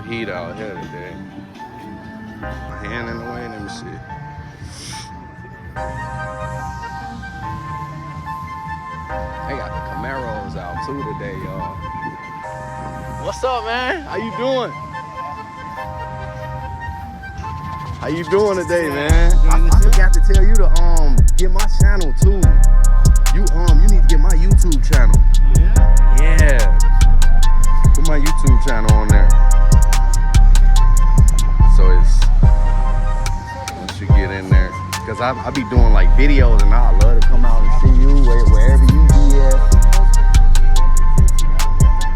heat out here today. My hand in the way, let me see. They got the Camaros out too today, y'all. What's up, man? How you doing? How you doing today, man? I forgot to tell you to get my channel too. You need to get my YouTube channel. Yeah. Put my YouTube channel on there. So it's once you get in there, cause I be doing like videos and I love to come out and see you wherever you be at.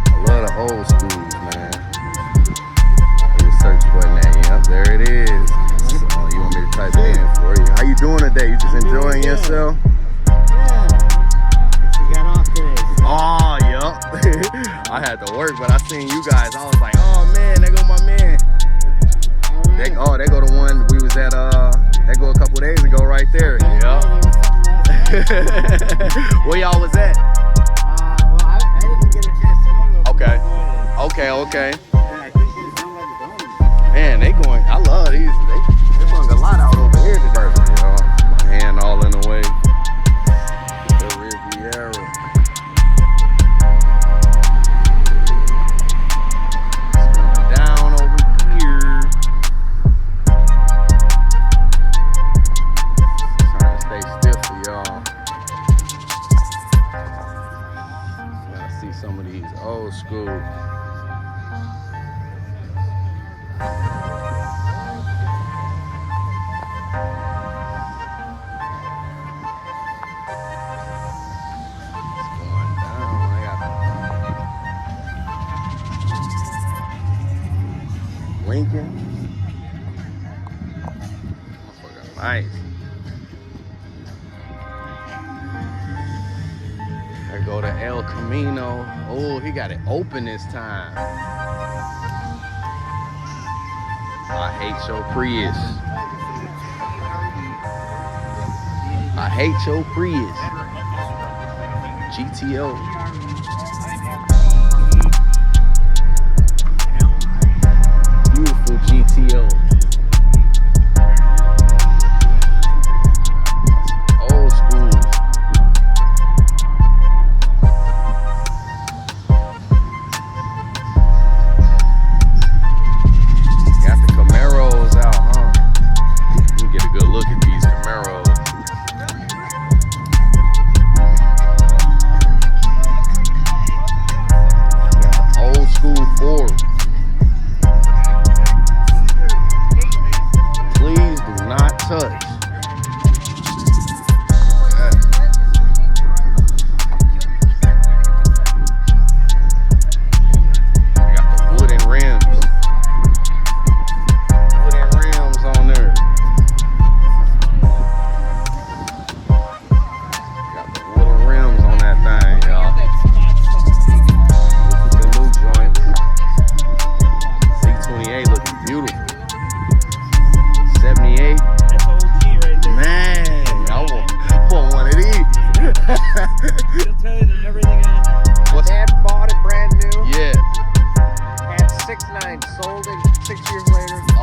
I love the old schools, man. There's a search button at you. Yep, there it is. So you want me to type it in for you? How you doing today? You just enjoying yourself? Oh, yup. I had to work, but I seen you guys. I was like, oh man, there go my man. They go the one we was at. They go a couple days ago, right there. Yup. Where y'all was at? Well, I didn't get a chance to go. Okay. Man, they going. I love these. They hung a lot out over here today. My hand all in the way. The Riviera. Some of these old school. It's going down. I got Lincoln. Motherfucker, nice. There go to El Camino. Oh, he got it open this time. I hate your Prius. I hate your Prius. GTO. Beautiful GTO. Old school.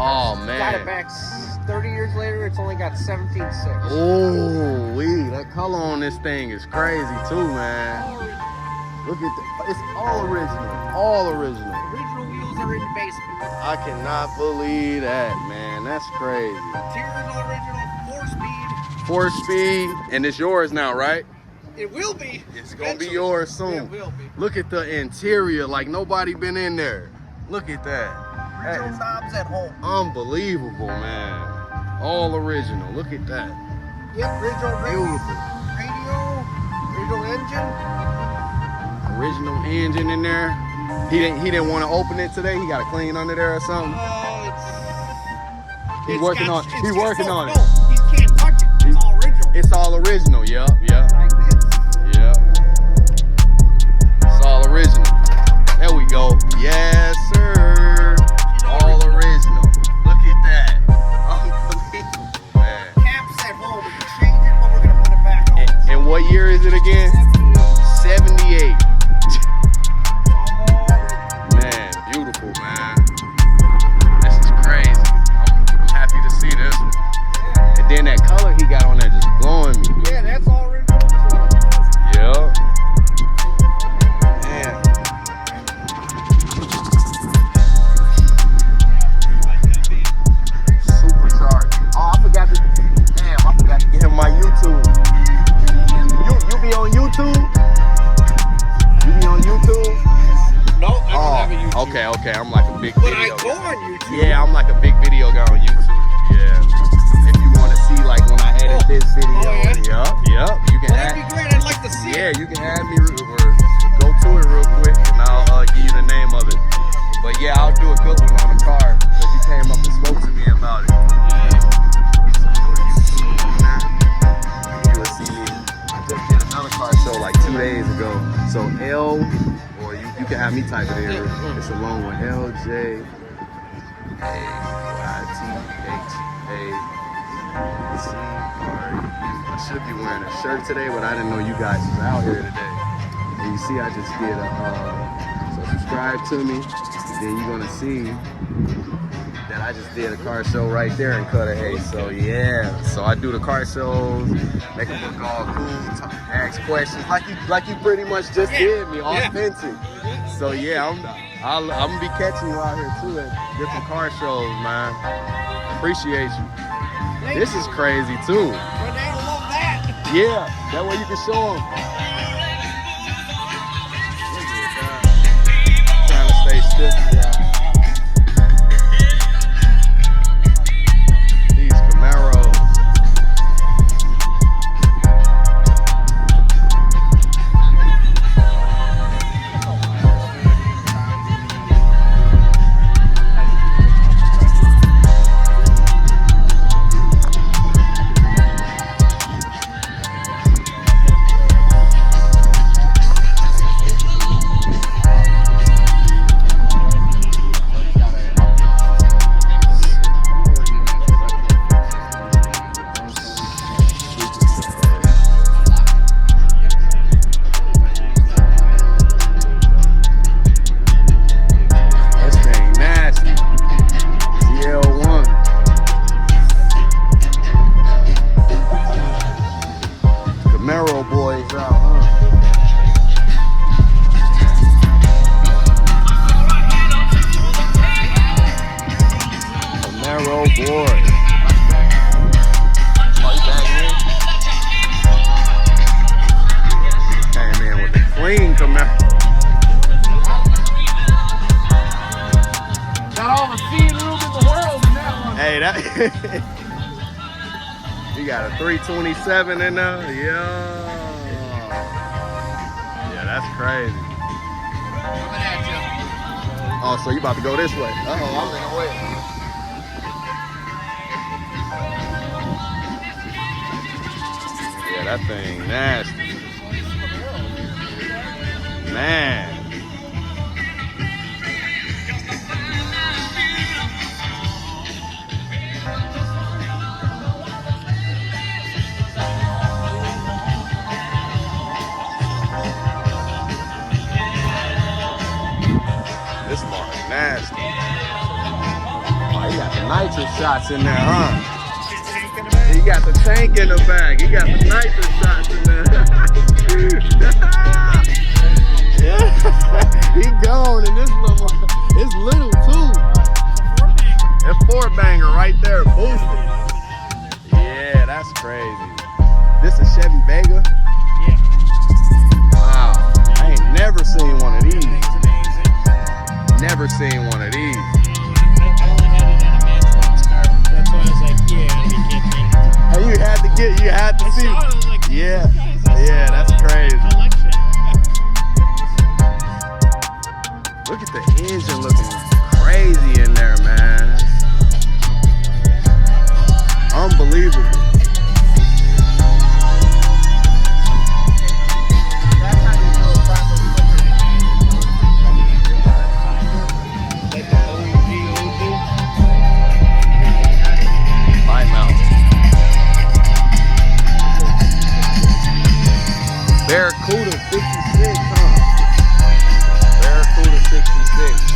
Oh man. Got it back 30 years later, it's only got 17.6. Oh, that color on this thing is crazy too, man. Look at that. It's all original. All original. Original wheels are in the basement. I cannot believe that, man. That's crazy. Interior's all original, 4-speed. 4-speed, and it's yours now, right? It will be. It's gonna be yours soon. It will be. Look at the interior, like nobody been in there. Look at that. Original knobs at home. Unbelievable, man. All original. Look at that. Yep, original Beautiful. radio, original engine. Original engine in there. He didn't want to open it today. He got to clean under there or something. He's working on it. No, he can't touch it. It's all original. It's all original. Yep. Like this. Yep. It's all original. There we go. Yes, sir. All original. Look at that. Unbelievable, man. Caps at home. We can change it, but we're gonna put it back on. And what year is it again? 78. Man, beautiful, man. okay, I'm like a big But video I go guy. on YouTube. Yeah, I'm like a big video guy on YouTube. Yeah. If you want to see like when I edit this video, yup, you can Well, that'd be great. I'd like to see yeah, it. you can add me or go to it real quick and I'll give you the name of it. But yeah, I'll do a good one on the car because you came up and spoke to me about it. So go to YouTube on there. You will see me. I just did another car show like 2 days ago. So L, or you can have me type it in. It's a long one. LJ. I should be wearing a shirt today, but I didn't know you guys was out here today. And you see, I just did so subscribe to me. Then you're gonna see that I just did a car show right there in Cudahy. So yeah, so I do the car shows, make them look all cool, ask questions like you pretty much just did me, authentic. So yeah, I'm gonna be catching you out here too at different car shows, man. Appreciate you. This is crazy too. But they love that. Yeah, that way you can show them. Trying to stay stiff. Yeah. These Camaros. You got a 327 in there? Yeah, that's crazy. Oh, so you about to go this way? Uh-oh, I'm in the way. Yeah, that thing nasty. Man. This mark nasty. Oh, he got the nitrous shots in there, huh? He got the tank in the bag. He got the nitrous shots in there. Yeah. He gone, and this little, it's little too. It's 4-banger right there, boosted. Yeah, that's crazy. This a Chevy Vega? Yeah. Wow, I ain't never seen one of these. Never seen one of these. I only had it in a Matchbox car. That's why I was like, yeah, you can't make it. And you had to I see. saw it, I was like, Yeah, guys, yeah, that's crazy. Collection. Look at the engine looking crazy in there, man. Unbelievable. That's how you know proper like the OG. Light mount. Barracuda 66, huh? Barracuda 66.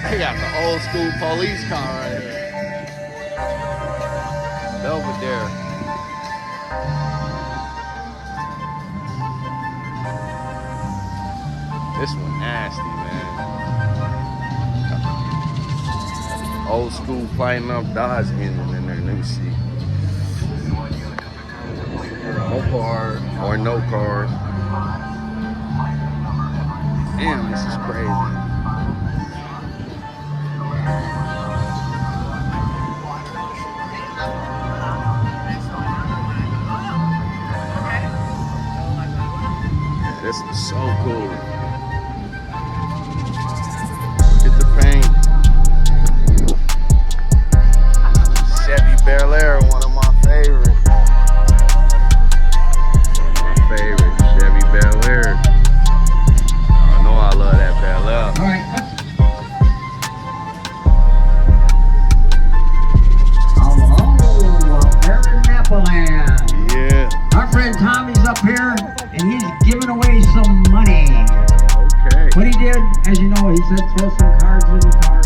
They got the old school police car right here. Belvedere. This one nasty, man. Old school fighting up Dodge engine in there. Let me see. No cars. Or no cars. Damn, this is crazy. This is so cool. Look at the paint. Chevy Bel Air, one of my favorites. My favorite, Chevy Bel Air. I know I love that Bel Air. All right. Hello, there in Nappaland. Yeah. Our friend Tommy's up here, and he's giving away some money. Okay. What he did, as you know, he said throw some cards in the car.